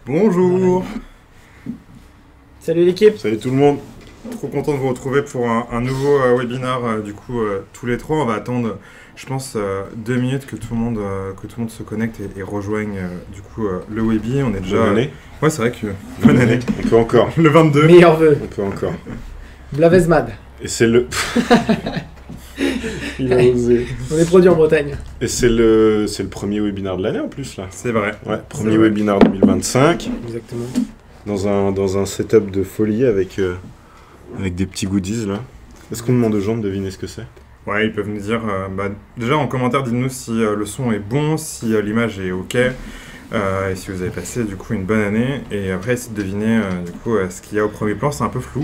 Bonjour. Salut l'équipe. Salut tout le monde. Trop content de vous retrouver pour un nouveau webinaire. Tous les trois, on va attendre, je pense, 2 minutes que tout le monde se connecte et rejoigne le webi. On est déjà. Bonne année. Ouais, c'est vrai que bonne année. On peut encore. Le 22. Meilleur vœu. On peut encore. Blavezmad. Et c'est le. Il a osé. On est produit en Bretagne. Et c'est le premier webinaire de l'année en plus là. C'est vrai. Ouais, premier webinaire 2025. Exactement. Dans un setup de folie avec des petits goodies là. Est-ce qu'on demande aux gens de deviner ce que c'est? Ouais, ils peuvent nous dire. Déjà en commentaire, dites-nous si le son est bon, si l'image est ok. Et si vous avez passé du coup une bonne année, et après essayez de deviner ce qu'il y a au premier plan. C'est un peu flou.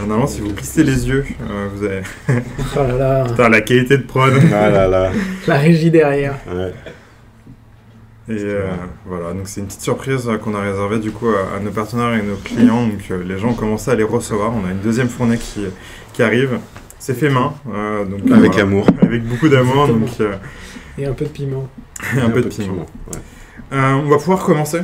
Normalement, si vous plissez les yeux, vous avez Oh là là. putain, la qualité de prod. Ah là là. La régie derrière. Ouais. Et voilà, donc c'est une petite surprise qu'on a réservée du coup à nos partenaires et nos clients. Donc les gens ont commencé à les recevoir. On a une deuxième fournée qui arrive. C'est fait main, donc Avec amour. avec beaucoup d'amour, donc Et un peu de piment. et un peu de piment. Ouais. On va pouvoir commencer.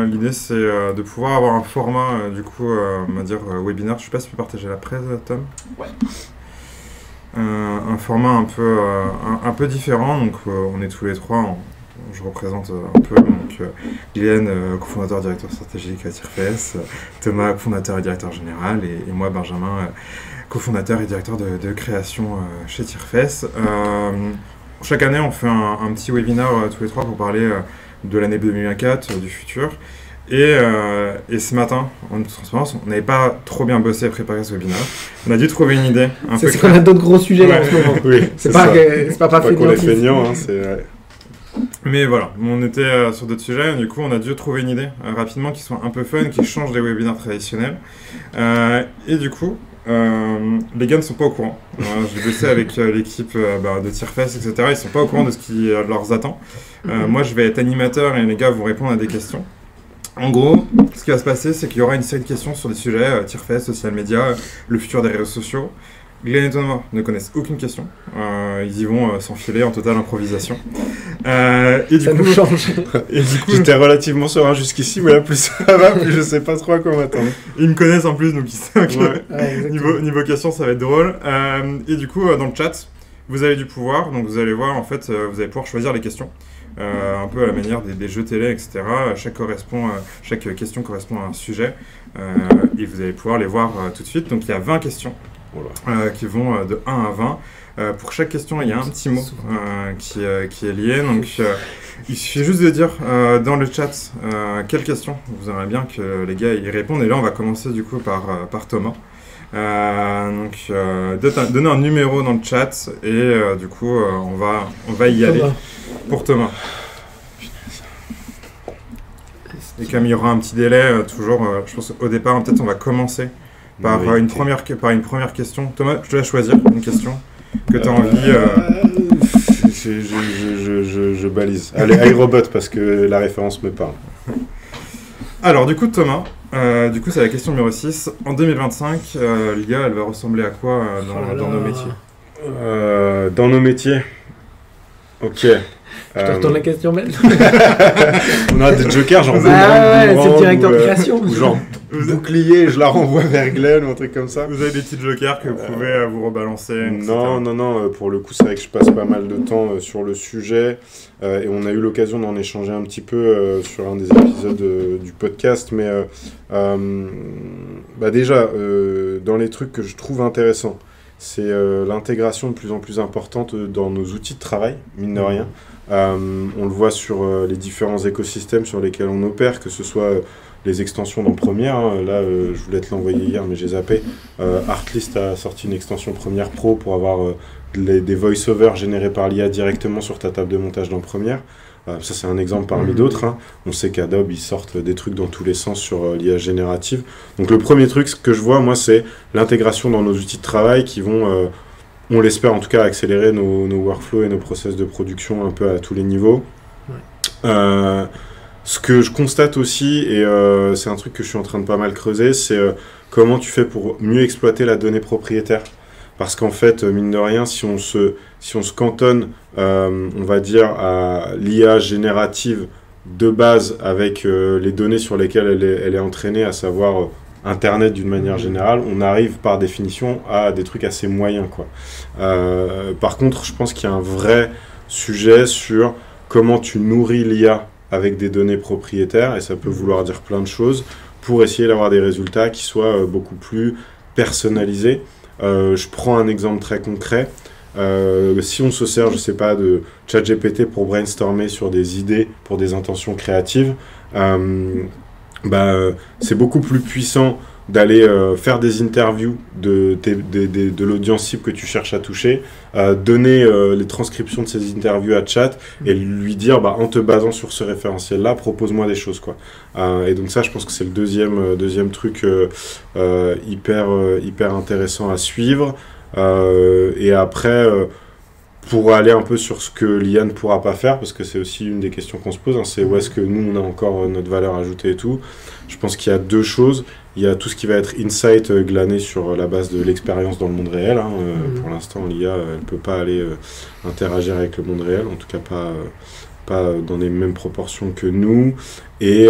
L'idée, c'est de pouvoir avoir un format, on va dire webinaire. Je sais pas si tu peux partager la presse, Tom. Ouais. Un format un peu différent. Donc, on est tous les trois. Je représente un peu. Donc, Glenn, cofondateur, directeur stratégique à Tirefes. Thomas, cofondateur et directeur général. Et moi, Benjamin, cofondateur et directeur de création chez Tirefes. Chaque année, on fait un petit webinaire tous les trois pour parler de l'année 2024, du futur. Et ce matin, en toute transparence, on n'avait pas trop bien bossé et préparé ce webinaire. On a dû trouver une idée un peu C'est qu'on a d'autres gros sujets là en ce moment. Oui, C'est pas qu'on est feignantiste. feignant, hein, c'est vrai. Mais voilà, on était sur d'autres sujets, du coup on a dû trouver une idée rapidement qui soit un peu fun, qui change des webinaires traditionnels. Et du coup, les gars ne sont pas au courant. J'ai bossé avec l'équipe de Tirefes, etc. Ils ne sont pas au courant de ce qui leur attend. Moi je vais être animateur et les gars vont répondre à des questions. En gros, ce qui va se passer, c'est qu'il y aura une série de questions sur des sujets, Tirefes, social media, le futur des réseaux sociaux. Glenn et Thomas ne connaissent aucune question. Ils y vont s'enfiler en totale improvisation. Et du Ça coup, nous change. et du coup, J'étais relativement serein jusqu'ici, mais là plus ça va, plus je sais pas trop à quoi m'attendre. ils me connaissent en plus, donc ils savent que Ouais. Ouais, exactement. niveau questions, ça va être drôle. Et du coup, dans le chat, vous avez du pouvoir. Donc vous allez voir, en fait, vous allez pouvoir choisir les questions. Un peu à la manière des jeux télé, etc. Chaque question correspond à un sujet. Et vous allez pouvoir les voir tout de suite. Donc il y a 20 questions qui vont de 1 à 20. Pour chaque question, il y a un petit mot qui est lié. Donc il suffit juste de dire dans le chat quelle question vous aimeriez bien que les gars y répondent. Et là, on va commencer du coup par Thomas. Donner un numéro dans le chat et du coup on va y aller pour Thomas. Et comme il y aura un petit délai, je pense qu'au départ peut-être on va commencer par une première question. Thomas, je te laisse choisir une question que tu as envie. Je balise. Allez, iRobot parce que la référence me parle. Alors du coup Thomas, c'est la question numéro 6. En 2025, l'IA elle va ressembler à quoi dans nos métiers? Dans nos métiers. Ok. Je te retourne la question même. On a des jokers genre C'est le directeur de création. ou genre bouclier, je la renvoie vers Glenn ou un truc comme ça. Vous avez des petits jokers que vous pouvez vous rebalancer, etc. Non, pour le coup c'est vrai que je passe pas mal de temps sur le sujet et on a eu l'occasion d'en échanger un petit peu sur un des épisodes du podcast, mais déjà dans les trucs que je trouve intéressants, c'est l'intégration de plus en plus importante dans nos outils de travail, mine de rien. On le voit sur les différents écosystèmes sur lesquels on opère, que ce soit les extensions dans Premiere. Là, je voulais te l'envoyer hier, mais j'ai zappé. Artlist a sorti une extension Premiere Pro pour avoir des voice-overs générés par l'IA directement sur ta table de montage dans Premiere. Ça, c'est un exemple parmi d'autres. Hein. On sait qu'Adobe, ils sortent des trucs dans tous les sens sur l'IA générative. Donc, le premier truc que je vois, moi, c'est l'intégration dans nos outils de travail qui vont... on l'espère en tout cas accélérer nos workflows et nos process de production un peu à tous les niveaux. Ouais. Ce que je constate aussi, et c'est un truc que je suis en train de pas mal creuser, c'est comment tu fais pour mieux exploiter la donnée propriétaire. parce qu'en fait, mine de rien, si on se cantonne, on va dire, à l'IA générative de base avec les données sur lesquelles elle est entraînée, à savoir Internet d'une manière générale, on arrive par définition à des trucs assez moyens, quoi. Par contre, je pense qu'il y a un vrai sujet sur comment tu nourris l'IA avec des données propriétaires, et ça peut vouloir dire plein de choses, pour essayer d'avoir des résultats qui soient beaucoup plus personnalisés. Je prends un exemple très concret. Si on se sert, je sais pas, de ChatGPT pour brainstormer sur des idées, pour des intentions créatives, c'est beaucoup plus puissant d'aller faire des interviews de l'audience cible que tu cherches à toucher, donner les transcriptions de ces interviews à chat et lui dire, en te basant sur ce référentiel-là, propose-moi des choses, quoi. Et donc ça, je pense que c'est le deuxième truc hyper intéressant à suivre. Et après, pour aller un peu sur ce que l'IA ne pourra pas faire, parce que c'est aussi une des questions qu'on se pose, c'est où est-ce que nous, on a encore notre valeur ajoutée et tout. Je pense qu'il y a deux choses. Il y a tout ce qui va être insight glané sur la base de l'expérience dans le monde réel. Pour l'instant, l'IA, elle ne peut pas aller interagir avec le monde réel, en tout cas pas dans les mêmes proportions que nous. Et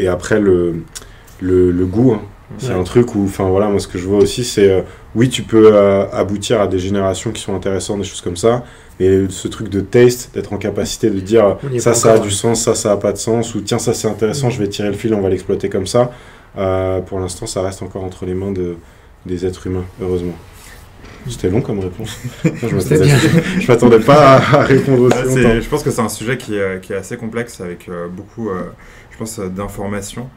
après, le goût, c'est un truc où, moi, ce que je vois aussi, c'est, oui, tu peux aboutir à des générations qui sont intéressantes, des choses comme ça, mais ce truc de taste, d'être en capacité de dire, ça a du sens, ça a pas de sens, ou tiens, ça c'est intéressant, je vais tirer le fil, on va l'exploiter comme ça. Pour l'instant, ça reste encore entre les mains des êtres humains, heureusement. C'était long comme réponse. Je m'attendais pas à répondre aussi longtemps. Je pense que c'est un sujet qui est assez complexe, avec beaucoup d'informations.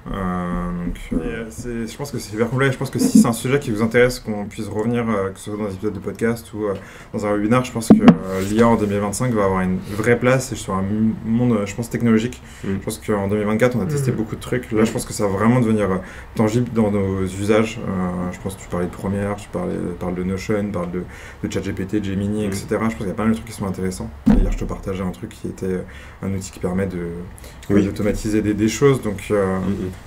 Je pense que c'est hyper complexe. Je pense que si c'est un sujet qui vous intéresse, qu'on puisse revenir, que ce soit dans un épisode de podcast ou dans un webinaire, je pense que l'IA en 2025 va avoir une vraie place et sur un monde, je pense, technologique. Je pense qu'en 2024, on a testé beaucoup de trucs. Là, je pense que ça va vraiment devenir tangible dans nos usages. Je pense que tu parlais de Premiere, tu parles de Notion, tu parles de ChatGPT, Gemini, etc. Je pense qu'il y a pas mal de trucs qui sont intéressants. Hier, je te partageais un truc qui était un outil qui permet d'automatiser des choses, donc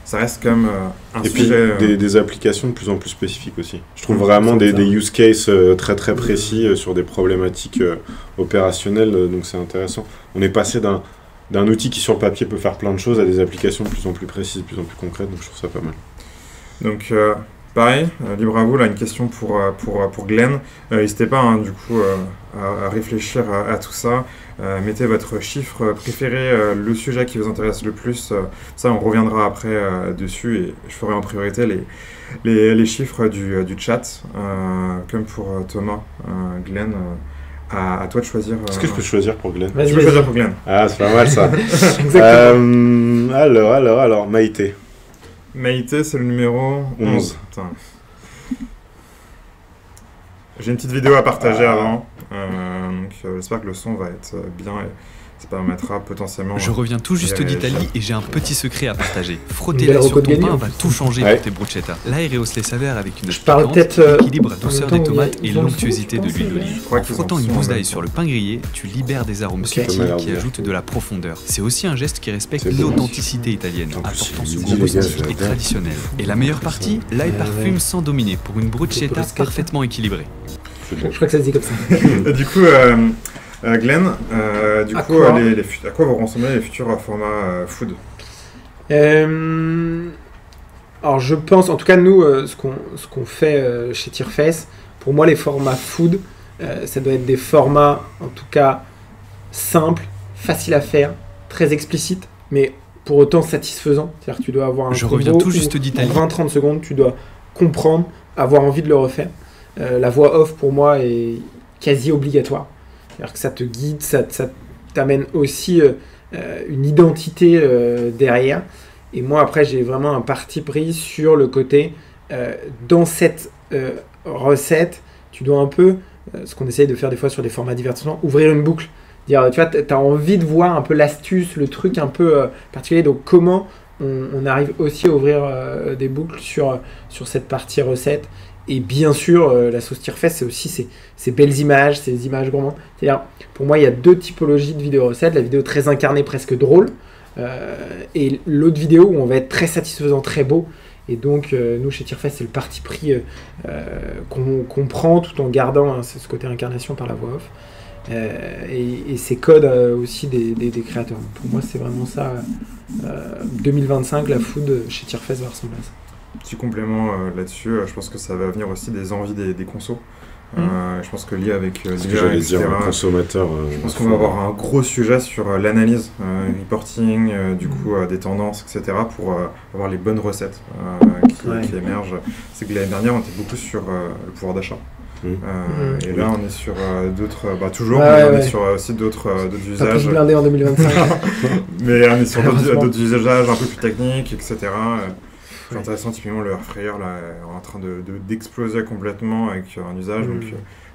ça reste quand même un sujet... Et puis des applications de plus en plus spécifiques aussi. Je trouve vraiment des use cases très très précis sur des problématiques opérationnelles, donc c'est intéressant. On est passé d'un outil qui sur le papier peut faire plein de choses à des applications de plus en plus précises, de plus en plus concrètes, donc je trouve ça pas mal. Donc pareil, libre à vous, là, une question pour Glenn. N'hésitez pas du coup à réfléchir à tout ça. Mettez votre chiffre préféré, le sujet qui vous intéresse le plus. Ça, on reviendra après dessus et je ferai en priorité les chiffres du chat. Comme pour Thomas, Glenn, à toi de choisir. Est-ce que je peux choisir pour Glenn? Tu peux choisir pour Glenn. Ah, c'est pas mal ça. Alors, Maïté. Maïté, c'est le numéro 11. J'ai une petite vidéo à partager avant. J'espère que le son va être bien et ça permettra potentiellement... Je reviens tout juste d'Italie et j'ai un petit secret à partager. Frotter-la sur ton pain va tout changer pour tes bruschetta. L'aéreos les saveurs avec une équilibre douceur des tomates et l'onctuosité de l'huile d'olive. En frottant une gousse d'ail sur le pain grillé, tu libères des arômes subtils qui ajoutent de la profondeur. C'est aussi un geste qui respecte l'authenticité italienne, apportant ce goût rustique et traditionnel. Et la meilleure partie, l'ail parfume sans dominer pour une bruschetta parfaitement équilibrée. Je crois que ça se dit comme ça. Du coup... Glenn, à quoi vont ressembler les futurs formats food? Alors je pense, en tout cas nous, ce qu'on fait chez Tierface, pour moi les formats food, ça doit être des formats en tout cas simples, faciles à faire, très explicites, mais pour autant satisfaisants. C'est-à-dire que tu dois avoir un Je reviens tout juste d'Italie. En 20-30 secondes, tu dois comprendre, avoir envie de le refaire. La voix off pour moi est quasi obligatoire. C'est-à-dire que ça te guide, ça t'amène aussi une identité derrière. Et moi, après, j'ai vraiment un parti pris sur le côté, dans cette recette, tu dois un peu, ce qu'on essaye de faire des fois sur des formats divertissement, ouvrir une boucle. Dire, tu vois, tu as envie de voir un peu l'astuce, le truc un peu particulier. Donc, comment on arrive aussi à ouvrir des boucles sur cette partie recette. Et bien sûr, la sauce Tierface, c'est aussi ces belles images, ces images gourmandes. C'est-à-dire, pour moi, il y a deux typologies de vidéos recettes. La vidéo très incarnée, presque drôle, et l'autre vidéo où on va être très satisfaisant, très beau. Et donc, nous, chez Tierfest, c'est le parti pris qu'on prend tout en gardant ce côté incarnation par la voix off. Et ces codes aussi des créateurs. Pour moi, c'est vraiment ça. 2025, la food chez Tierfest va ressembler à ça. Petit complément là-dessus, je pense que ça va venir aussi des envies des consos. Je pense que lié avec l'IA, etc. Consommateur. Je pense qu'on va avoir un gros sujet sur l'analyse, reporting, du coup des tendances, etc. pour avoir les bonnes recettes qui émergent. C'est que l'année dernière, on était beaucoup sur le pouvoir d'achat. Et là, on est sur d'autres, toujours, mais on est sur aussi d'autres usages. Pas plus blindé en 2025. Mais on est sur d'autres usages un peu plus techniques, etc. C'est intéressant, typiquement le air fryer là, est en train d'exploser complètement avec un usage, donc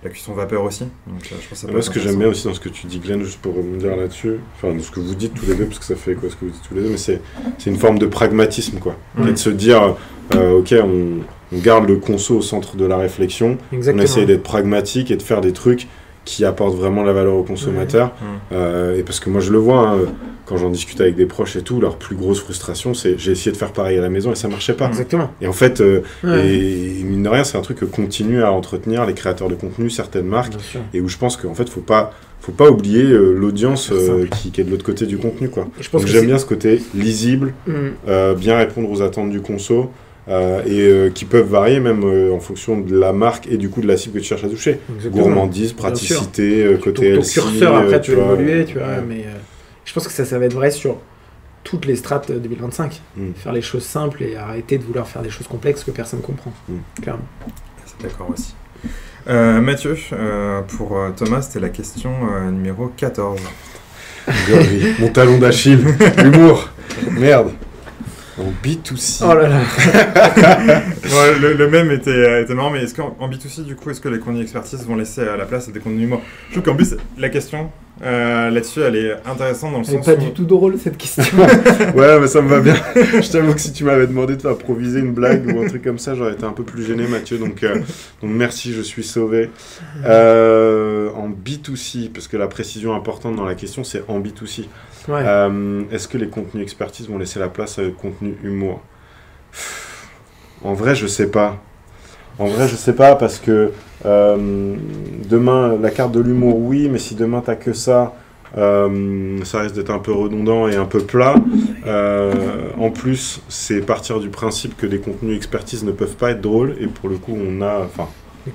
la cuisson vapeur aussi. Donc, je pense que ce que j'aime bien aussi dans ce que tu dis, Glenn, juste pour rebondir là-dessus, enfin dans ce que vous dites tous les deux, parce que ça fait quoi ce que vous dites tous les deux, mais c'est une forme de pragmatisme, quoi. Et de se dire, ok, on garde le conso au centre de la réflexion, on essaye d'être pragmatique et de faire des trucs qui apportent vraiment la valeur au consommateur. Et parce que moi je le vois, quand j'en discute avec des proches et tout, leur plus grosse frustration, c'est j'ai essayé de faire pareil à la maison et ça marchait pas. Exactement. Et en fait, et mine de rien, c'est un truc que continuent à entretenir les créateurs de contenu, certaines marques, et où je pense qu'en fait, faut pas oublier l'audience qui est de l'autre côté du contenu, quoi. Donc j'aime bien ce côté lisible, bien répondre aux attentes du conso. Qui peuvent varier même en fonction de la marque et du coup de la cible que tu cherches à toucher. Exactement. Gourmandise, praticité, côté LC. Ton curseur après tu vas évoluer, tu vois, mais je pense que ça va être vrai sur toutes les strates 2025. Faire les choses simples et arrêter de vouloir faire des choses complexes que personne comprend. Clairement. C'est d'accord aussi. Mathieu, pour Thomas, c'était la question numéro 14. Mon talon d'Achille, l'humour, merde. En B2C. Oh là là. Le même était marrant, mais est-ce qu'en B2C, du coup, est-ce que les contenus expertise vont laisser la place à des contenus humour ? Je trouve qu'en plus, la question là-dessus, elle est intéressante dans le sens où... pas du tout drôle, cette question. Ouais, mais ça me va bien. Je t'avoue que si tu m'avais demandé de improviser une blague ou un truc comme ça, j'aurais été un peu plus gêné, Mathieu. Donc merci, je suis sauvé. En B2C, parce que la précision importante dans la question, c'est en B2C. Ouais. Est-ce que les contenus expertise vont laisser la place à des contenus humour ? En vrai, je sais pas. Parce que demain, la carte de l'humour, oui, mais si demain t'as que ça risque d'être un peu redondant et un peu plat. En plus, c'est partir du principe que des contenus expertise ne peuvent pas être drôles, et pour le coup, on a...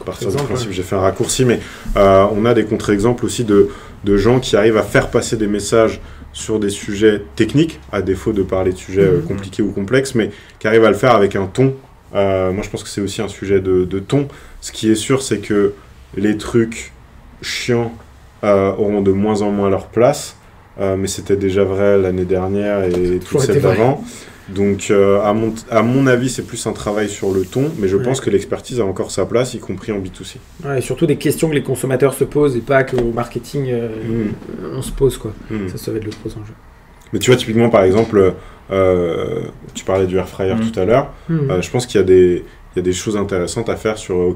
partir du principe, j'ai fait un raccourci, mais on a des contre-exemples aussi de gens qui arrivent à faire passer des messages sur des sujets techniques, à défaut de parler de sujets compliqués ou complexes, mais qui arrivent à le faire avec un ton. Moi, je pense que c'est aussi un sujet de ton. Ce qui est sûr, c'est que les trucs chiants auront de moins en moins leur place, mais c'était déjà vrai l'année dernière et toutes celles d'avant. Donc, à mon avis, c'est plus un travail sur le ton, mais je pense que l'expertise a encore sa place, y compris en B2C. Ouais, et surtout des questions que les consommateurs se posent et pas qu'au marketing, on se pose, quoi. Ça va être le gros enjeu. Mais tu vois, typiquement, par exemple, tu parlais du air fryer tout à l'heure, je pense qu'il y a des choses intéressantes à faire sur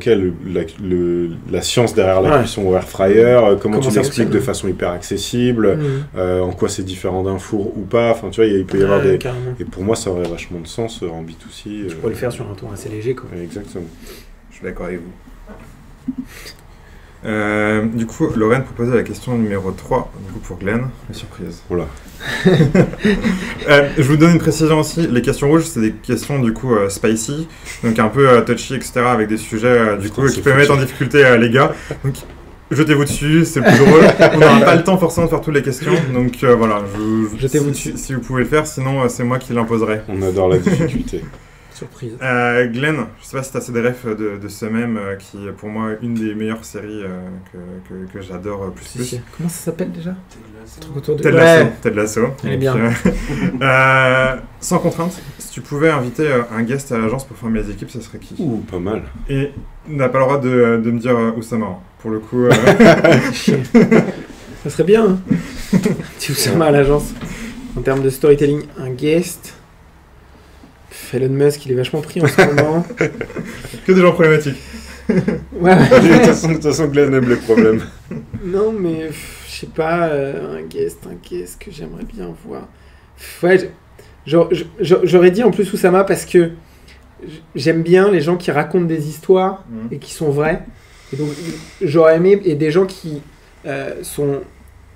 la science derrière la cuisson au air fryer, comment tu l'expliques de façon hyper accessible, en quoi c'est différent d'un four ou pas. Enfin, tu vois, il peut y avoir des... Carrément. Et pour moi, ça aurait vachement de sens en B2C. Tu pourrais le faire sur un ton assez léger, quoi. Exactement. Je suis d'accord avec vous. Du coup, Lorraine proposait la question numéro 3, du coup pour Glenn, la surprise. Voilà. Je vous donne une précision aussi, les questions rouges, c'est des questions du coup spicy, donc un peu touchy, etc., avec des sujets du coup qui peuvent mettre en difficulté les gars. Donc jetez-vous dessus, c'est le plus drôle. On n'aura pas le temps forcément de faire toutes les questions, donc voilà, jetez-vous dessus. Si vous pouvez le faire, sinon c'est moi qui l'imposerai. On adore la difficulté. Surprise. Glenn, je sais pas si tu as assez de refs de ce même, qui est pour moi une des meilleures séries que j'adore plus. Comment ça s'appelle déjà ? Ted Lasso. Elle est bien. Sans contrainte, si tu pouvais inviter un guest à l'agence pour former les équipes, ça serait qui ? Pas mal. Et on n'a pas le droit de me dire Oussama. Pour le coup... Ça serait bien, hein. Tu Oussama à l'agence. En termes de storytelling, un guest... Elon Musk, il est vachement pris en ce moment. Que des gens problématiques. Ouais. De toute façon, Glenn aime les problèmes. Non, mais je sais pas, un guest que j'aimerais bien voir. Ouais, j'aurais dit en plus Oussama parce que j'aime bien les gens qui racontent des histoires et qui sont vrais. Et donc, j'aurais aimé et des gens qui sont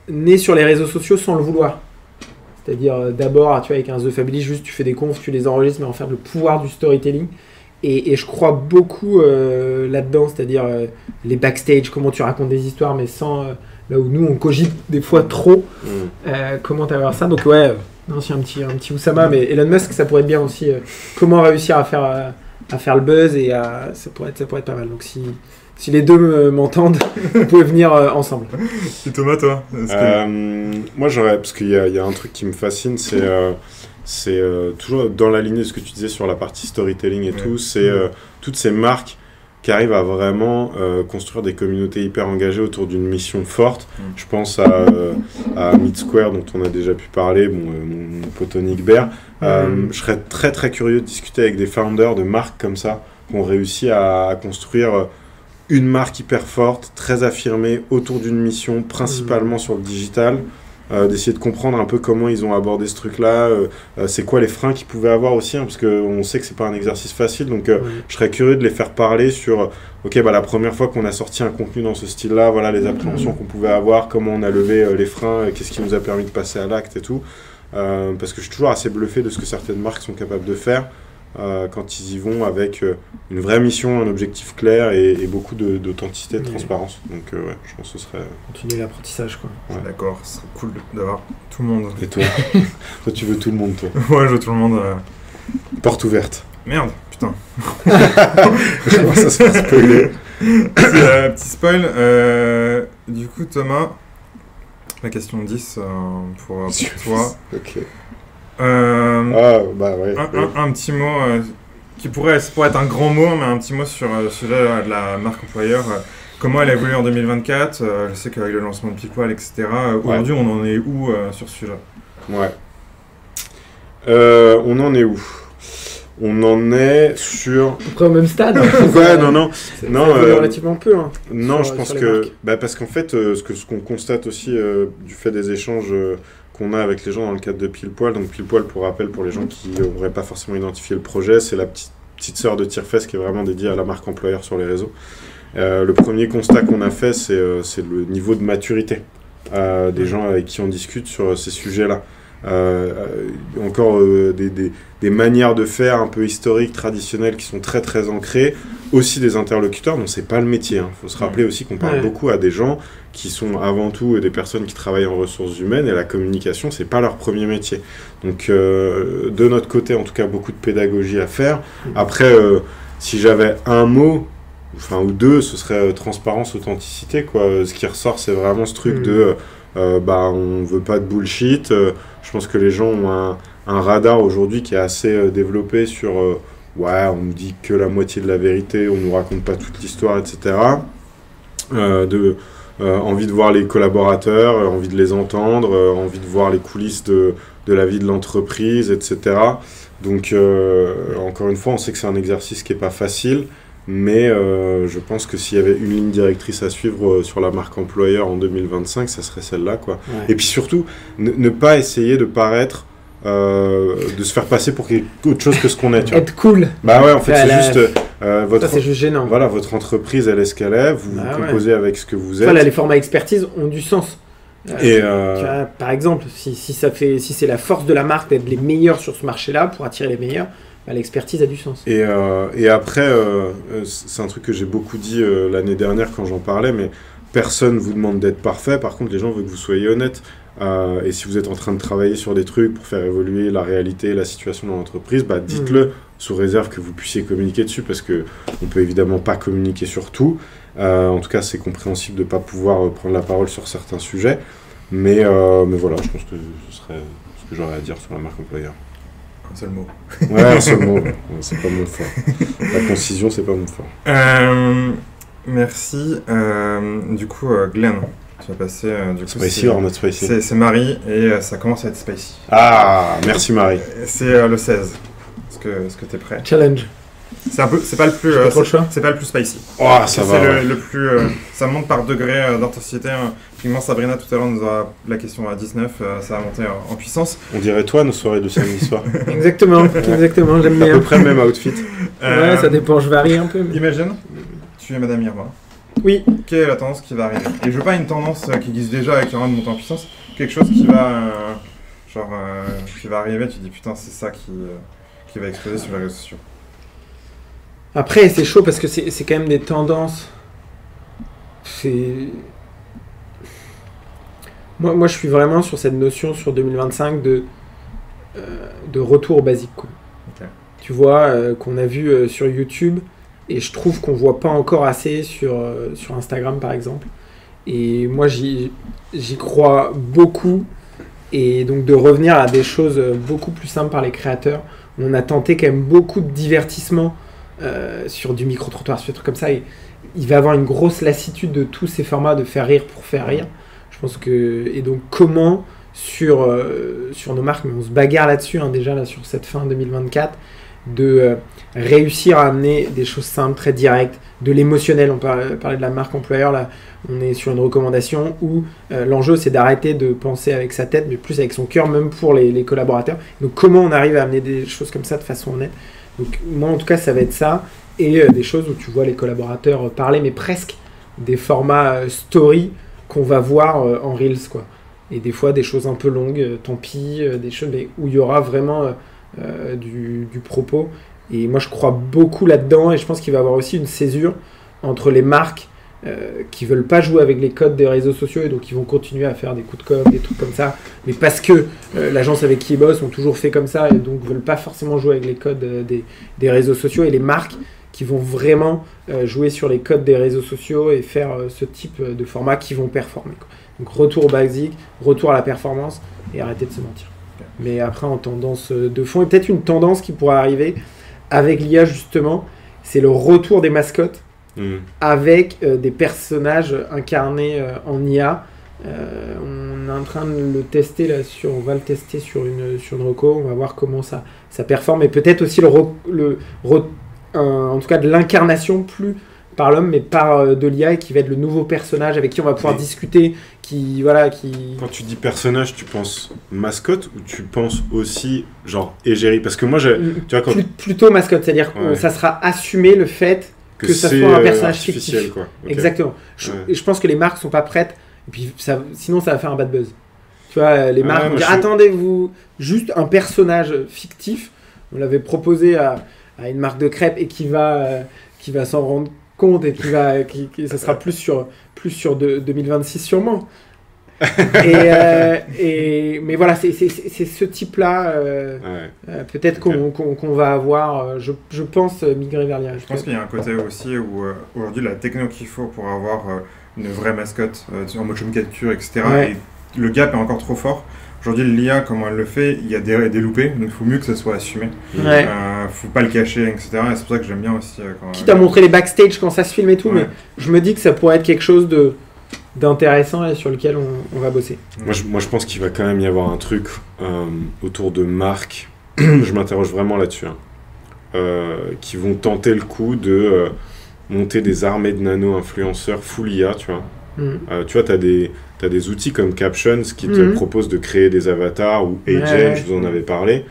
nés sur les réseaux sociaux sans le vouloir. C'est-à-dire, d'abord, tu vois, avec un The Family, juste tu fais des confs, tu les enregistres, mais en faire le pouvoir du storytelling. Et je crois beaucoup là-dedans, c'est-à-dire les backstage, comment tu racontes des histoires, mais sans... là où nous, on cogite des fois trop. Comment tu vas voir ça? Donc ouais, c'est un petit Oussama, mais Elon Musk, ça pourrait être bien aussi. Comment réussir à faire le buzz, et ça pourrait être pas mal. Donc si les deux m'entendent, vous pouvez venir ensemble. Et Thomas, toi? Moi, parce qu'il y a un truc qui me fascine, c'est toujours dans la lignée de ce que tu disais sur la partie storytelling et tout, c'est toutes ces marques qui arrivent à vraiment construire des communautés hyper engagées autour d'une mission forte. Je pense à Meet Square, dont on a déjà pu parler, mon pote Nick Bear. Je serais très très curieux de discuter avec des founders de marques comme ça, qui ont réussi à construire une marque hyper forte, très affirmée, autour d'une mission, principalement sur le digital. D'essayer de comprendre un peu comment ils ont abordé ce truc-là, c'est quoi les freins qu'ils pouvaient avoir aussi, parce qu'on sait que c'est pas un exercice facile, donc je serais curieux de les faire parler sur, la première fois qu'on a sorti un contenu dans ce style-là, voilà les appréhensions qu'on pouvait avoir, comment on a levé les freins, qu'est-ce qui nous a permis de passer à l'acte et tout, parce que je suis toujours assez bluffé de ce que certaines marques sont capables de faire, quand ils y vont avec une vraie mission, un objectif clair et beaucoup d'authenticité, de transparence. Donc je pense que ce serait... Continuer l'apprentissage, quoi. Ouais. D'accord, ce serait cool d'avoir tout le monde. Et toi? Toi, tu veux tout le monde, toi? Ouais, je veux tout le monde. Porte ouverte. Merde, putain. Comment ça se passe spoiler? Petit spoil. Du coup, Thomas, la question 10 pour toi. Ok. Ouais. Un petit mot qui pourrait être un grand mot, mais un petit mot sur le sujet de la marque employeur. Comment elle a évolué en 2024? Je sais qu'avec le lancement de PeopleWall, etc. Aujourd'hui, on en est où sur ce sujet? Ouais. On en est où? On en est sur... À peu près au même stade. Ouais, non. Relativement peu. Hein, non, je pense que... parce qu'en fait, ce qu'on constate aussi du fait des échanges... qu'on a avec les gens dans le cadre de PeopleWall. Donc PeopleWall, pour rappel, pour les gens qui n'auraient pas forcément identifié le projet, c'est la petite sœur de Tirefest qui est vraiment dédiée à la marque employeur sur les réseaux. Le premier constat qu'on a fait, c'est le niveau de maturité des gens avec qui on discute sur ces sujets-là. Encore des manières de faire un peu historiques, traditionnelles, qui sont très très ancrées. Aussi des interlocuteurs dont c'est pas le métier. Faut se rappeler aussi qu'on parle beaucoup à des gens qui sont avant tout des personnes qui travaillent en ressources humaines, et la communication, c'est pas leur premier métier. Donc de notre côté, en tout cas, beaucoup de pédagogie à faire. Après, si j'avais un mot, ou deux, ce serait transparence, authenticité, quoi. Ce qui ressort, c'est vraiment ce truc de on veut pas de bullshit. Je pense que les gens ont un radar aujourd'hui qui est assez développé sur on me dit que la moitié de la vérité, on nous raconte pas toute l'histoire, etc. Envie de voir les collaborateurs, envie de les entendre, envie de voir les coulisses de la vie de l'entreprise, etc. Donc encore une fois, on sait que c'est un exercice qui est pas facile, mais je pense que s'il y avait une ligne directrice à suivre sur la marque employeur en 2025, ça serait celle-là, quoi. Ouais. Et puis surtout, ne pas essayer de paraître, de se faire passer pour autre chose que ce qu'on est. Tu vois. Être cool. Bah ouais, en fait, c'est juste... ça, c'est juste gênant. Voilà, votre entreprise, elle est ce qu'elle est, vous composez avec ce que vous êtes. Voilà, les formats expertise ont du sens. Tu vois, par exemple, si c'est la force de la marque d'être les meilleurs sur ce marché-là, pour attirer les meilleurs, l'expertise a du sens. Et après, c'est un truc que j'ai beaucoup dit l'année dernière quand j'en parlais, mais personne ne vous demande d'être parfait. Par contre, les gens veulent que vous soyez honnête. Et si vous êtes en train de travailler sur des trucs pour faire évoluer la réalité, la situation dans l'entreprise, dites-le sous réserve que vous puissiez communiquer dessus, parce qu'on ne peut évidemment pas communiquer sur tout. En tout cas, c'est compréhensible de ne pas pouvoir prendre la parole sur certains sujets. Mais voilà, je pense que ce serait ce que j'aurais à dire sur la marque employeur. Un seul mot. Ouais, un seul mot. C'est pas mon fort. La concision, c'est pas mon fort. Merci. Du coup, Glenn, tu vas passer... Spicy or not spicy? C'est Marie, et ça commence à être spicy. Ah, merci Marie. C'est le 16. Est-ce que t'es prêt? Challenge. C'est pas le plus... c'est pas le plus spicy. Oh, ça va. C'est le plus... ça monte par degré d'intensité. Effectivement, Sabrina, tout à l'heure, nous aura la question à 19, ça a monté en puissance. On dirait toi, nos soirées de samedi soir. Exactement, j'aime bien. À peu près le même outfit. Ouais, ça dépend, je varie un peu. Mais... Imagine, tu es Madame Irma. Oui. Quelle est la tendance qui va arriver? Et je veux pas une tendance qui existe déjà et qui aura de monter en puissance, quelque chose qui va, qui va arriver, tu dis putain, c'est ça qui va exploser sur les réseaux sociaux. Après, c'est chaud parce que c'est quand même des tendances. Moi, je suis vraiment sur cette notion sur 2025 de retour au basique, quoi. Okay. Tu vois, qu'on a vu sur YouTube, et je trouve qu'on voit pas encore assez sur Instagram, par exemple. Et moi, j'y crois beaucoup. Et donc, de revenir à des choses beaucoup plus simples par les créateurs. On a tenté quand même beaucoup de divertissement sur du micro-trottoir, sur des trucs comme ça. Et il va y avoir une grosse lassitude de tous ces formats de faire rire pour faire rire. Je pense que... Et donc, comment, sur nos marques, mais on se bagarre là-dessus, hein, déjà là, sur cette fin 2024, de réussir à amener des choses simples, très directes, de l'émotionnel. On parlait de la marque employeur, là, on est sur une recommandation où l'enjeu, c'est d'arrêter de penser avec sa tête, mais plus avec son cœur, même pour les collaborateurs. Donc, comment on arrive à amener des choses comme ça de façon honnête? Donc, moi, en tout cas, ça va être ça. Et des choses où tu vois les collaborateurs parler, mais presque des formats story qu'on va voir en Reels, quoi. Et des fois, des choses un peu longues, tant pis, des choses mais où il y aura vraiment du propos. Et moi, je crois beaucoup là-dedans, et je pense qu'il va y avoir aussi une césure entre les marques qui veulent pas jouer avec les codes des réseaux sociaux, et donc ils vont continuer à faire des coups de com', des trucs comme ça, mais parce que l'agence avec qui ils bossent ont toujours fait comme ça, et donc veulent pas forcément jouer avec les codes des réseaux sociaux, et les marques qui vont vraiment jouer sur les codes des réseaux sociaux et faire ce type de format qui vont performer, quoi. Donc retour au basique, retour à la performance, et arrêter de se mentir. Okay. Mais après, en tendance de fond, et peut-être une tendance qui pourrait arriver avec l'IA, justement, c'est le retour des mascottes avec des personnages incarnés en IA. On est en train de le tester là, on va le tester sur une reco, on va voir comment ça performe, et peut-être aussi en tout cas de l'incarnation plus par l'homme, mais par de l'IA, qui va être le nouveau personnage avec qui on va pouvoir discuter, Quand tu dis personnage, tu penses mascotte ou tu penses aussi genre égérie? Parce que moi, tu vois, plutôt mascotte, c'est-à-dire que ça sera assumé le fait que ça soit un personnage fictif. Quoi. Okay. Exactement. Et je pense que les marques sont pas prêtes, et puis sinon ça va faire un bad buzz. Tu vois, les marques vont dire attendez-vous, juste un personnage fictif. On l'avait proposé à une marque de crêpes, et qui va s'en rendre compte, et ça sera plus sur 2026 sûrement. Mais voilà, c'est ce type-là, peut-être qu'on va avoir, je pense, migrer vers l'IA. Je pense qu'il y a un côté aussi où aujourd'hui la techno qu'il faut pour avoir une vraie mascotte en motion capture, etc. Et le gap est encore trop fort. Aujourd'hui, l'IA, comment elle le fait, il y a des loupés, donc il faut mieux que ça soit assumé. Faut pas le cacher, etc. Et c'est pour ça que j'aime bien aussi. Quitte à montrer les backstage quand ça se filme et tout, mais je me dis que ça pourrait être quelque chose d'intéressant et sur lequel on va bosser. Moi, je pense qu'il va quand même y avoir un truc autour de marques, je m'interroge vraiment là-dessus, qui vont tenter le coup de monter des armées de nano-influenceurs full IA, tu vois. Tu vois, t'as des outils comme Captions qui te proposent de créer des avatars, ou Agent, je vous en avais parlé,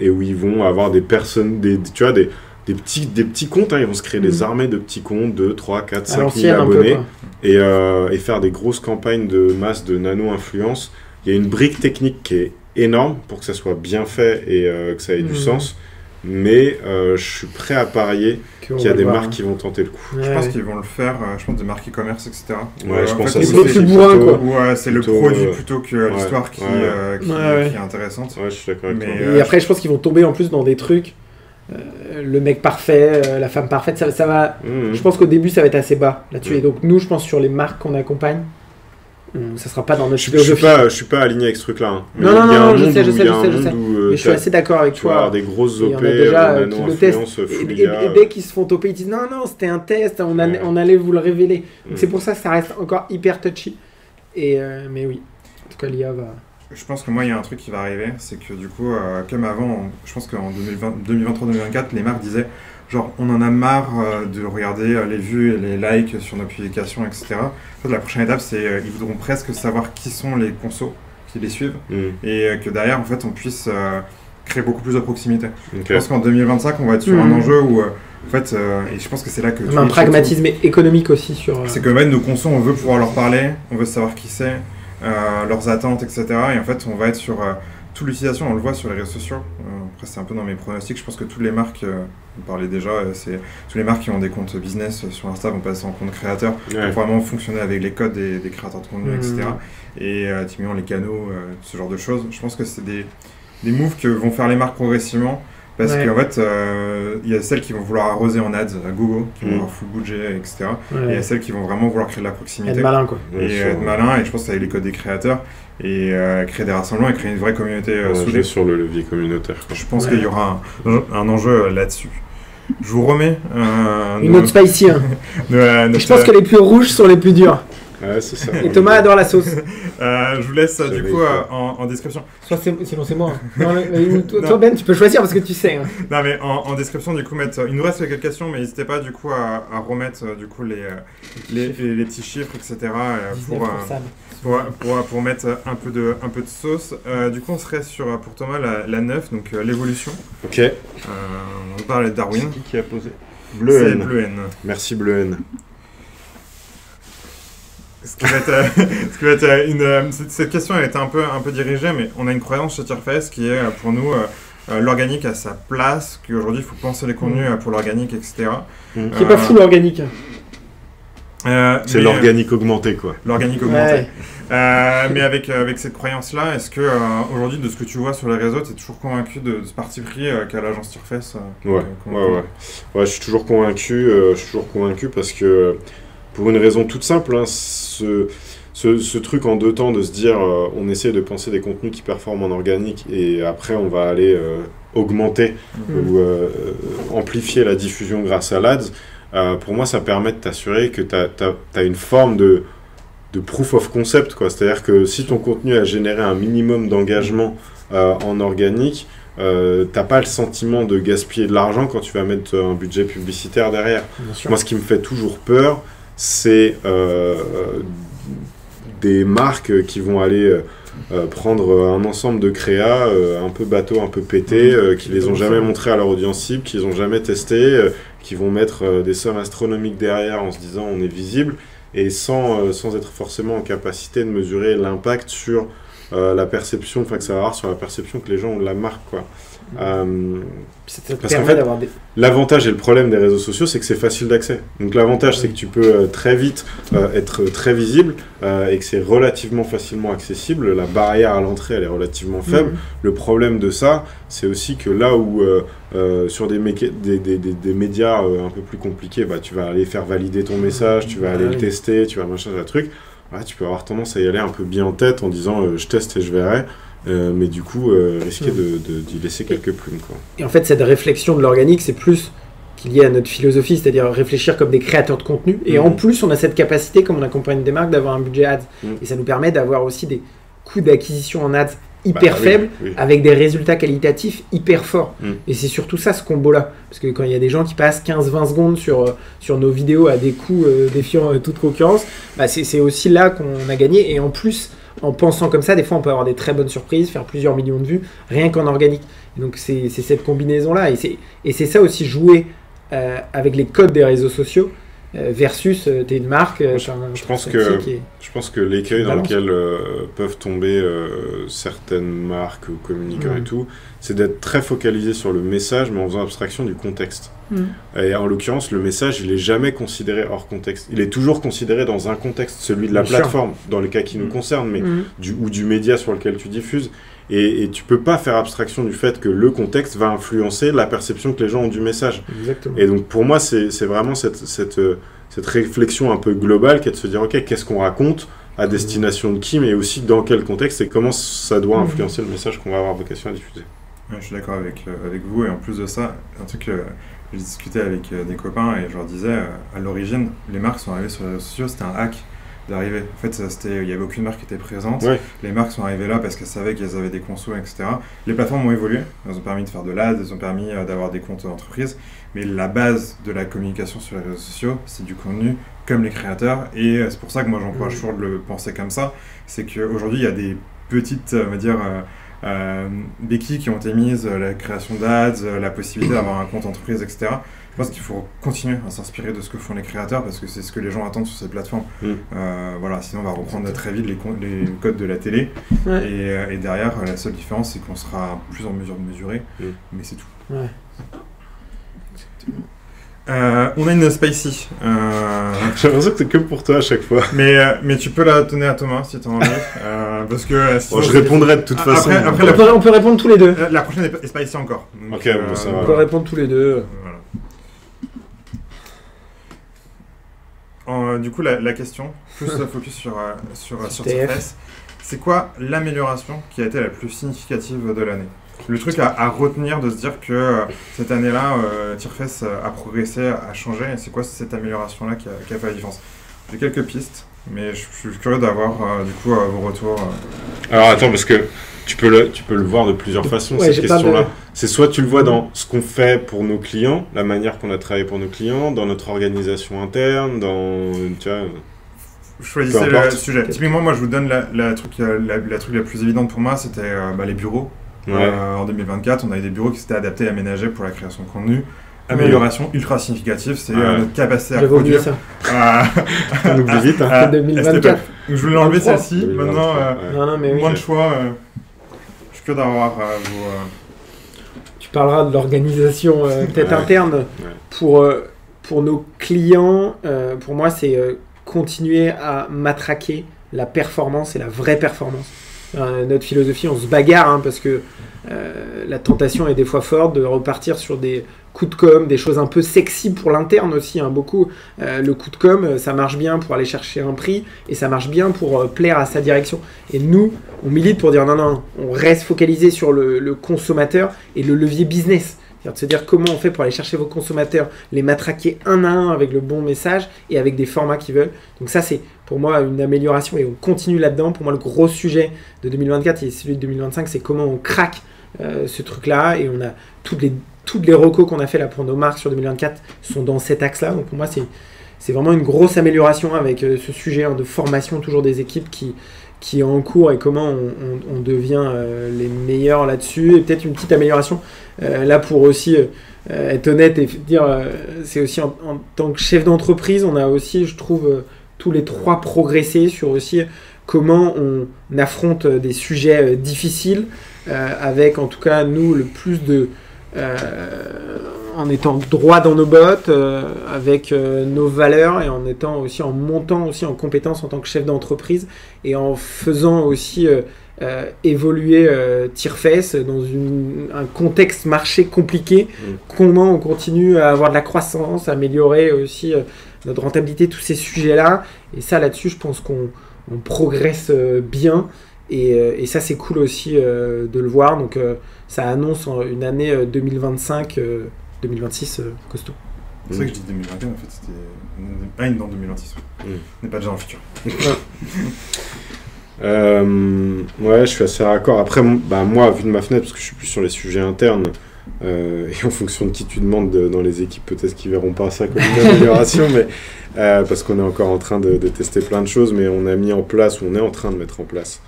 et où ils vont avoir des personnes, tu vois, des petits comptes, ils vont se créer des armées de petits comptes, 2, 3, 4, 5 000 abonnés, et faire des grosses campagnes de masse de nano-influence. Il y a une brique technique qui est énorme pour que ça soit bien fait et que ça ait du sens. Mais je suis prêt à parier qu'il y a des marques qui vont tenter le coup. Je pense qu'ils vont le faire, je pense des marques e-commerce, etc. Je pense que c'est le produit plutôt que l'histoire qui est intéressante. Je suis d'accord avec toi. Et après, je pense qu'ils vont tomber en plus dans des trucs. Le mec parfait, la femme parfaite, ça va. Je pense qu'au début, ça va être assez bas là-dessus. Et donc, nous, je pense sur les marques qu'on accompagne, ça sera pas dans notre philosophie. Je suis pas aligné avec ce truc-là. Non, je sais. Mais je suis assez d'accord avec toi. Avoir des grosses OP, déjà le test. Et dès qu'ils se font toper, ils disent non, c'était un test, on allait vous le révéler. Donc c'est pour ça que ça reste encore hyper touchy. Mais oui, en tout cas, l'IA va. Je pense que moi, il y a un truc qui va arriver, c'est que du coup, comme avant, je pense qu'en 2023-2024, les marques disaient, genre, on en a marre de regarder les vues et les likes sur nos publications, etc. En fait, la prochaine étape, c'est ils voudront presque savoir qui sont les consos qui les suivent, et que derrière, en fait, on puisse créer beaucoup plus de proximité. Je pense qu'en 2025, on va être sur un enjeu où, en fait, et je pense que c'est là que... un pragmatisme économique aussi sur... C'est que même nos consos, on veut pouvoir leur parler, on veut savoir qui c'est, leurs attentes, etc. Et en fait, on va être sur toute l'utilisation, on le voit sur les réseaux sociaux. Après, c'est un peu dans mes pronostics. Je pense que toutes les marques, on parlait déjà, c'est toutes les marques qui ont des comptes business sur Insta vont passer en compte créateur pour vraiment fonctionner avec les codes des créateurs de contenu, etc. Et typiquement les canaux, ce genre de choses. Je pense que c'est des moves que vont faire les marques progressivement. Parce qu'en fait, il y a celles qui vont vouloir arroser en ads à Google, qui vont avoir full budget, etc. Et il y a celles qui vont vraiment vouloir créer de la proximité. Être malin, quoi. Et être malin, et je pense que c'est avec les codes des créateurs, et créer des rassemblements et créer une vraie communauté soudée. Sur le levier communautaire. Je pense qu'il y aura un enjeu là-dessus. Je vous remets une autre spicy. Hein. Je pense que les plus rouges sont les plus durs. Ouais, c'est ça. Et Thomas adore la sauce. Je vous laisse du coup en description. Sinon c'est moi. Non, toi Ben, tu peux choisir parce que tu sais. Hein. Non mais en description du coup mettre. Il nous reste quelques questions, mais n'hésitez pas du coup à remettre du coup les petits chiffres, etc. Pour mettre un peu de sauce. Du coup on serait sur pour Thomas la 9, donc l'évolution. Ok. On parlait de Darwin. C'est qui a posé? Bleu N. Bleu N. Merci Bleu N. Ce qui va être cette question elle était un peu dirigée, mais on a une croyance chez Tierface qui est pour nous l'organique a sa place, qu'aujourd'hui il faut penser les contenus pour l'organique, etc. Qui n'est pas full organique. C'est l'organique augmenté, quoi. L'organique augmenté. Mais avec cette croyance-là, est-ce que aujourd'hui, de ce que tu vois sur les réseaux, tu es toujours convaincu de ce parti pris qu'a l'agence Tierface? Ouais, je suis toujours convaincu. Parce que, pour une raison toute simple, hein, ce truc en 2 temps de se dire on essaie de penser des contenus qui performent en organique et après on va aller augmenter ou amplifier la diffusion grâce à l'ADS, pour moi ça permet de t'assurer que tu as une forme de proof of concept, quoi. C'est-à-dire que si ton contenu a généré un minimum d'engagement en organique, t'as pas le sentiment de gaspiller de l'argent quand tu vas mettre un budget publicitaire derrière. Moi ce qui me fait toujours peur, c'est des marques qui vont aller prendre un ensemble de créas un peu bateau, un peu pété, qui les ont jamais montrés à leur audience cible, qu'ils ont jamais testé, qui vont mettre des sommes astronomiques derrière en se disant on est visible, et sans être forcément en capacité de mesurer l'impact sur la perception, que ça va avoir sur la perception que les gens ont de la marque, quoi. Parce qu'en fait, l'avantage et le problème des réseaux sociaux, c'est que c'est facile d'accès. Donc l'avantage, c'est que tu peux très vite être très visible et que c'est relativement facilement accessible. La barrière à l'entrée, elle est relativement faible. Le problème de ça, c'est aussi que là où sur des médias un peu plus compliqués, tu vas aller faire valider ton message, tu vas aller le tester, tu vas machin un truc. Tu peux avoir tendance à y aller un peu bien en tête en disant je teste et je verrai. Mais du coup, risquer d'y laisser quelques plumes, quoi. Et en fait, cette réflexion de l'organique, c'est plus qu'il y a à notre philosophie, c'est-à-dire réfléchir comme des créateurs de contenu. Et en plus, on a cette capacité, comme on accompagne des marques, d'avoir un budget ads. Et ça nous permet d'avoir aussi des coûts d'acquisition en ads hyper faibles, avec des résultats qualitatifs hyper forts. Et c'est surtout ça, ce combo-là. Parce que quand il y a des gens qui passent 15-20 secondes sur nos vidéos à des coûts défiant toute concurrence, c'est aussi là qu'on a gagné. Et en plus, en pensant comme ça, des fois on peut avoir des très bonnes surprises, faire plusieurs millions de vues, rien qu'en organique. Et donc c'est cette combinaison-là. Et c'est ça aussi, jouer avec les codes des réseaux sociaux versus t'es une marque. Je pense que l'écueil dans lequel peuvent tomber certaines marques ou communicants et tout, c'est d'être très focalisé sur le message, mais en faisant abstraction du contexte. Et en l'occurrence, le message, il n'est jamais considéré hors contexte. Il est toujours considéré dans un contexte, celui de la plateforme, dans le cas qui nous concerne, mais ou du média sur lequel tu diffuses. Et tu peux pas faire abstraction du fait que le contexte va influencer la perception que les gens ont du message. Exactement. Et donc pour moi, c'est vraiment cette réflexion un peu globale qui est de se dire ok, qu'est-ce qu'on raconte à destination de qui, mais aussi dans quel contexte et comment ça doit influencer le message qu'on va avoir vocation à diffuser. Ouais, je suis d'accord avec vous, et en plus de ça, un truc que j'ai discuté avec des copains et je leur disais, à l'origine, les marques sont arrivées sur les réseaux sociaux, c'était un hack d'arriver. En fait, il n'y avait aucune marque qui était présente. Ouais. Les marques sont arrivées là parce qu'elles savaient qu'elles avaient des consos, etc. Les plateformes ont évolué. Elles ont permis de faire de l'ad, elles ont permis d'avoir des comptes d'entreprise. Mais la base de la communication sur les réseaux sociaux, c'est du contenu comme les créateurs. Et c'est pour ça que moi, j'encourage toujours de le penser comme ça. C'est qu'aujourd'hui, il y a des petites, on va dire, béquilles qui ont été mises, la création d'ads, la possibilité d'avoir un compte entreprise, etc. Je pense qu'il faut continuer à s'inspirer de ce que font les créateurs parce que c'est ce que les gens attendent sur ces plateformes. Voilà, sinon on va reprendre très vite les codes de la télé et derrière la seule différence c'est qu'on sera plus en mesure de mesurer, mais c'est tout. Ouais. On a une spicy. J'ai l'impression que c'est que pour toi à chaque fois. Mais tu peux la donner à Thomas si tu as envie. Parce que je répondrai de toute façon. Après, on peut répondre tous les deux. La prochaine est spicy encore. Donc, ok, bon, ça va. On peut répondre tous les deux. Voilà. Du coup, la question, plus focus sur TFS, c'est quoi l'amélioration qui a été la plus significative de l'année? Le truc à retenir de se dire que cette année-là, Tirefess a progressé, a changé, et c'est quoi cette amélioration-là qui a fait la différence? J'ai quelques pistes, mais je suis curieux d'avoir du coup vos retours. Alors attends, parce que tu peux le voir de plusieurs façons, cette question-là. C'est soit tu le vois dans ce qu'on fait pour nos clients, la manière qu'on a travaillé pour nos clients, dans notre organisation interne, dans... Tu vois, choisissez le sujet. Typiquement, moi, je vous donne la truc la plus évidente pour moi, c'était les bureaux. En 2024, on avait des bureaux qui s'étaient adaptés et aménagés pour la création de contenu. Amélioration ultra significative, c'est notre capacité à produire. On oublie vite. 2024. Je voulais enlever celle-ci. Maintenant, moins de choix. Je suis curieux d'avoir vos... Tu parleras de l'organisation peut-être interne. Pour nos clients, pour moi, c'est continuer à matraquer la performance et la vraie performance. Notre philosophie, on se bagarre parce que la tentation est des fois forte de repartir sur des coups de com', des choses un peu sexy pour l'interne aussi, beaucoup. Le coup de com', ça marche bien pour aller chercher un prix et ça marche bien pour plaire à sa direction. Et nous, on milite pour dire non, on reste focalisé sur le consommateur et le levier business. C'est-à-dire de se dire comment on fait pour aller chercher vos consommateurs, les matraquer un à un avec le bon message et avec des formats qu'ils veulent. Donc ça, c'est pour moi une amélioration et on continue là-dedans. Pour moi, le gros sujet de 2024 et celui de 2025, c'est comment on craque ce truc-là. Et on a toutes les recos qu'on a fait là pour nos marques sur 2024 sont dans cet axe-là. Donc pour moi, c'est vraiment une grosse amélioration avec ce sujet de formation toujours des équipes qui est en cours et comment on devient les meilleurs là-dessus. Et peut-être une petite amélioration là pour aussi être honnête et dire c'est aussi en tant que chef d'entreprise, on a aussi, je trouve, tous les trois progressé sur aussi comment on affronte des sujets difficiles avec en tout cas nous le plus de... en étant droit dans nos bottes, avec nos valeurs et en étant aussi en montant aussi en compétences en tant que chef d'entreprise et en faisant aussi évoluer Tirefess dans un contexte marché compliqué. Comment on continue à avoir de la croissance, améliorer aussi notre rentabilité, tous ces sujets-là. Et ça, là-dessus, je pense qu'on progresse bien. Et ça, c'est cool aussi de le voir. Donc, ça annonce une année 2025... 2026 costaud. C'est vrai que je dis 2021, en fait, c'était dans 2026. On n'est pas déjà dans le futur. Ouais, je suis assez raccord. Après, moi, vu de ma fenêtre, parce que je suis plus sur les sujets internes, et en fonction de qui tu demandes dans les équipes, peut-être qu'ils verront pas ça comme une amélioration, mais parce qu'on est encore en train de tester plein de choses, mais on a mis en place, ou on est en train de mettre en place,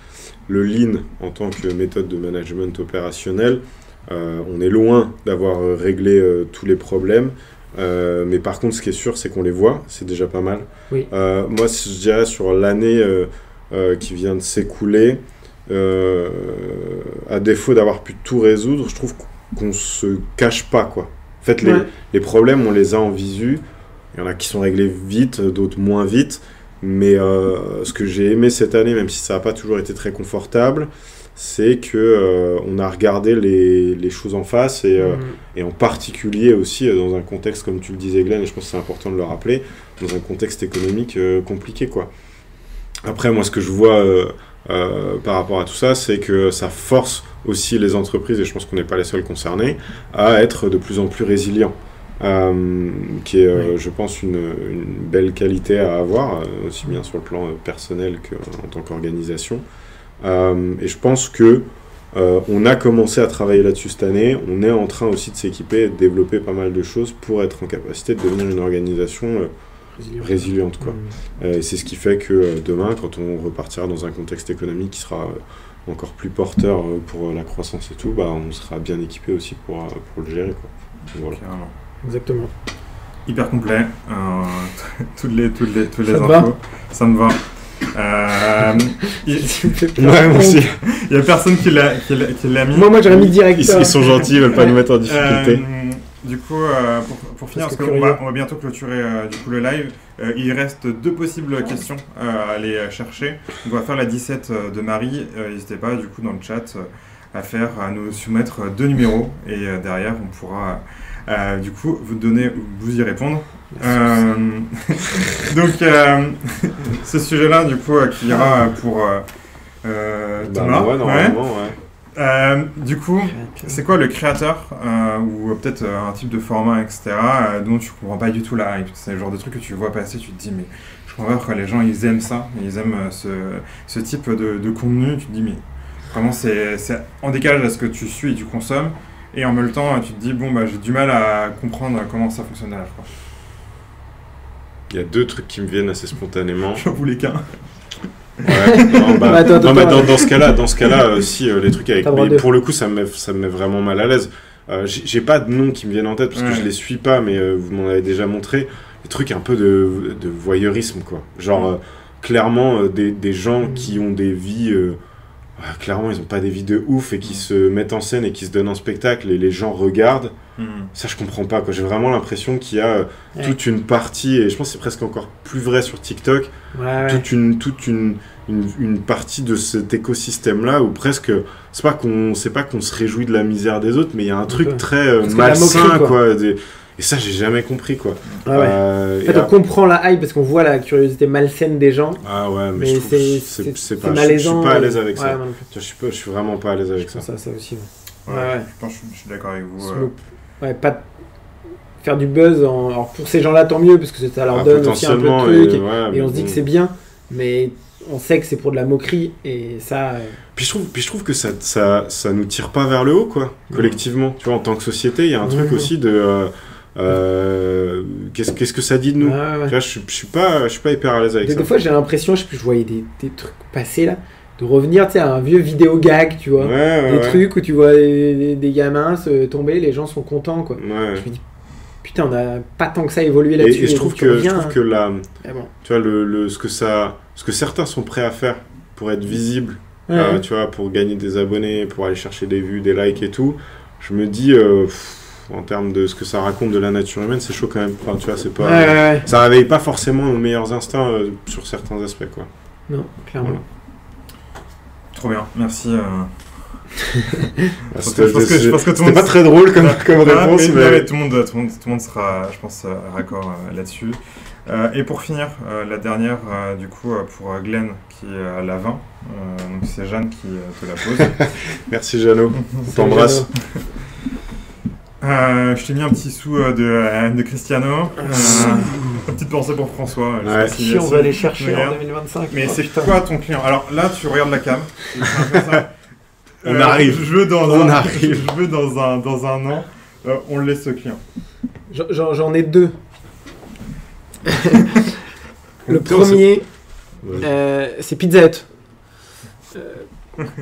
le Lean en tant que méthode de management opérationnel. On est loin d'avoir réglé tous les problèmes, mais par contre, ce qui est sûr, c'est qu'on les voit, c'est déjà pas mal. Oui. Moi, je dirais sur l'année qui vient de s'écouler, à défaut d'avoir pu tout résoudre, je trouve qu'on se cache pas, quoi. En fait, les problèmes, on les a en visu. Il y en a qui sont réglés vite, d'autres moins vite. Mais ce que j'ai aimé cette année, même si ça n'a pas toujours été très confortable, c'est qu'on a regardé les choses en face et en particulier aussi dans un contexte, comme tu le disais Glenn, et je pense que c'est important de le rappeler, dans un contexte économique compliqué, quoi. Après, moi, ce que je vois par rapport à tout ça, c'est que ça force aussi les entreprises, et je pense qu'on n'est pas les seuls concernés, à être de plus en plus résilients. qui est, je pense, une belle qualité à avoir, aussi bien sur le plan personnel qu'en tant qu'organisation. Et je pense que on a commencé à travailler là-dessus cette année. On est en train aussi de s'équiper et de développer pas mal de choses pour être en capacité de devenir une organisation résiliente, quoi. Et c'est ce qui fait que demain, quand on repartira dans un contexte économique qui sera encore plus porteur pour la croissance et tout, on sera bien équipé aussi pour le gérer, quoi. Voilà. Exactement. Hyper complet. Toutes les infos. Ça me va. Moi aussi. Il y a personne qui l'a mis. Moi j'aurais mis direct. Ils sont gentils, ils veulent pas nous mettre en difficulté. Du coup, pour finir, parce qu'on va bientôt clôturer du coup, le live, il reste 2 possibles questions à aller chercher. On va faire la 17 de Marie. N'hésitez pas, du coup, dans le chat, à nous soumettre 2 numéros. Et derrière, on pourra, du coup, vous y répondre. Donc, ce sujet-là, du coup, qui ira pour Thomas. Ouais, normalement, ouais. Du coup, c'est quoi le créateur ou peut-être un type de format, etc., dont tu comprends pas du tout la hype? C'est le genre de truc que tu vois passer, tu te dis, mais je comprends pas que les gens ils aiment ça, ils aiment ce type de contenu. Tu te dis, mais vraiment, c'est en décalage à ce que tu suis et tu consommes, et en même temps, tu te dis, bon, j'ai du mal à comprendre comment ça fonctionne derrière, quoi. Il y a 2 trucs qui me viennent assez spontanément. J'en voulais qu'un. Ouais, dans ce cas-là, si les trucs avec, mais pour le coup, ça me met vraiment mal à l'aise. J'ai pas de noms qui me viennent en tête parce que je les suis pas, mais vous m'en avez déjà montré. Des trucs un peu de voyeurisme, quoi. Genre, clairement, des gens qui ont des vies. Clairement, ils ont pas des vies de ouf et qui se mettent en scène et qui se donnent en spectacle et les gens regardent. Ça, je comprends pas, quoi. J'ai vraiment l'impression qu'il y a toute une partie, et je pense que c'est presque encore plus vrai sur TikTok, toute une partie de cet écosystème-là où presque, c'est pas qu'on se réjouit de la misère des autres, mais il y a un truc très malsain, quoi. Et ça, j'ai jamais compris, quoi. En fait, on comprend la hype parce qu'on voit la curiosité malsaine des gens. Ah ouais, mais je trouve c'est pas malaisant. Je suis pas à l'aise avec ça. Je suis vraiment pas à l'aise avec ça. Ça aussi. Je pense que je suis d'accord avec vous. Pas faire du buzz. Alors pour ces gens-là, tant mieux parce que ça leur donne aussi un peu de trucs. Et on se dit que c'est bien, mais on sait que c'est pour de la moquerie et ça. Puis je trouve que ça nous tire pas vers le haut, quoi, collectivement. Tu vois, en tant que société, il y a un truc aussi de. Qu'est-ce que ça dit de nous? Tu vois, je suis pas hyper à l'aise avec ça. Des fois, j'ai l'impression, je voyais des trucs passer là, de revenir à un vieux vidéo gag, tu vois, des trucs où tu vois des gamins se tomber, les gens sont contents, quoi. Je me dis, putain, on a pas tant que ça évolué là-dessus. Et je trouve que là, tu vois, ce que certains sont prêts à faire pour être visibles, tu vois, pour gagner des abonnés, pour aller chercher des vues, des likes et tout, je me dis. En termes de ce que ça raconte de la nature humaine, c'est chaud quand même. Enfin, tu vois, c'est pas. Ça réveille pas forcément nos meilleurs instincts sur certains aspects, quoi. Non, clairement. Voilà. Trop bien, merci. Je pense que c'était pas très drôle comme réponse, mais tout le monde sera, je pense, raccord là-dessus. Et pour finir, la dernière, du coup, pour Glenn qui est à la 20. Donc c'est Jeanne qui te la pose. Merci Jeannot, on t'embrasse. Je t'ai mis un petit sou de Cristiano. Une petite pensée pour François. Si on va aller chercher en 2025. Mais c'est quoi ton client? Alors là, tu regardes la cam. On arrive. Je veux dans un an, on le laisse ce client. J'en ai 2. Le premier, c'est Pizza Hut.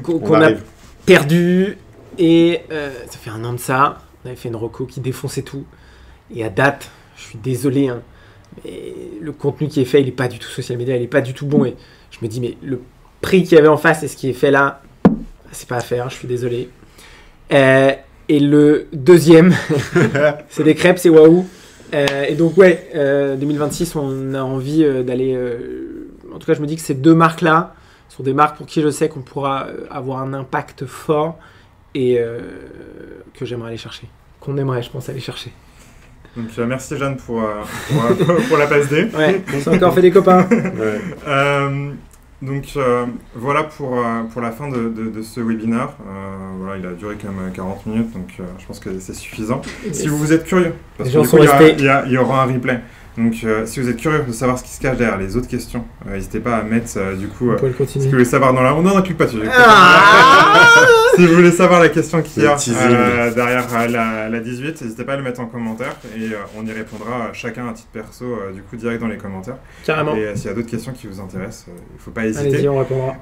Qu'on a perdu. Et ça fait 1 an de ça. On avait fait une reco qui défonçait tout. Et à date, je suis désolé, hein, mais le contenu qui est fait, il n'est pas du tout social media, il n'est pas du tout bon. Et je me dis, mais le prix qu'il y avait en face et ce qui est fait là, c'est pas à faire, je suis désolé. Et le deuxième, c'est des crêpes, c'est waouh. Et donc, 2026, on a envie d'aller... en tout cas, je me dis que ces 2 marques-là sont des marques pour qui je sais qu'on pourra avoir un impact fort. Et que j'aimerais aller chercher, qu'on aimerait, je pense, aller chercher. Donc merci Jeanne pour la passe D. On s'est encore fait des copains. Donc voilà pour la fin de ce webinaire. Voilà, il a duré quand même 40 minutes, donc je pense que c'est suffisant. Si vous êtes curieux, parce que du coup, il y aura un replay. Donc si vous êtes curieux de savoir ce qui se cache derrière les autres questions, n'hésitez pas à mettre du coup ce que vous voulez savoir dans la... Non, clique pas dessus. Si vous voulez savoir la question qu'il y a derrière la 18, n'hésitez pas à le mettre en commentaire et on y répondra chacun à titre perso du coup direct dans les commentaires. Carrément. Et s'il y a d'autres questions qui vous intéressent, il ne faut pas hésiter. Allez-y, on répondra.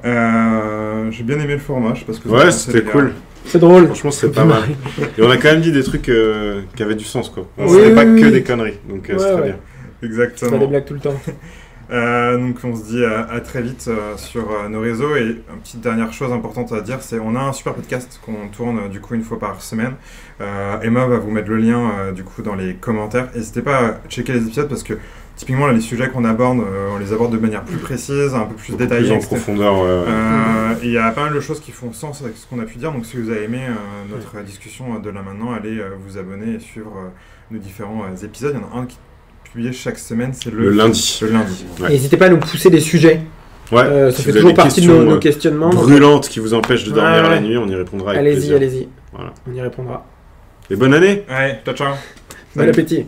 J'ai bien aimé le format, je sais pas ce que ouais, c'était cool. C'est drôle. Franchement, c'est pas mal. Et on a quand même dit des trucs qui avaient du sens, quoi. C'était pas que des conneries, donc c'est très bien. Exactement. C'est pas des blagues tout le temps. Donc on se dit à très vite sur nos réseaux. Et une petite dernière chose importante à dire, c'est on a un super podcast qu'on tourne du coup une fois par semaine. Emma va vous mettre le lien du coup dans les commentaires. N'hésitez pas à checker les épisodes parce que typiquement là, les sujets qu'on aborde, on les aborde de manière plus précise, un peu plus détaillée. Plus en profondeur. Il y a pas mal de choses qui font sens avec ce qu'on a pu dire. Donc si vous avez aimé notre discussion de là maintenant, allez vous abonner et suivre nos différents épisodes. Il y en a un qui publié chaque semaine, c'est le lundi. Ouais. N'hésitez pas à nous pousser des sujets. Ouais, ça fait toujours partie de nos questionnements. Brûlantes qui vous empêchent de dormir la nuit, on y répondra avec plaisir. Allez-y. Voilà. On y répondra. Et bonne année. Ouais, ciao. Bon appétit.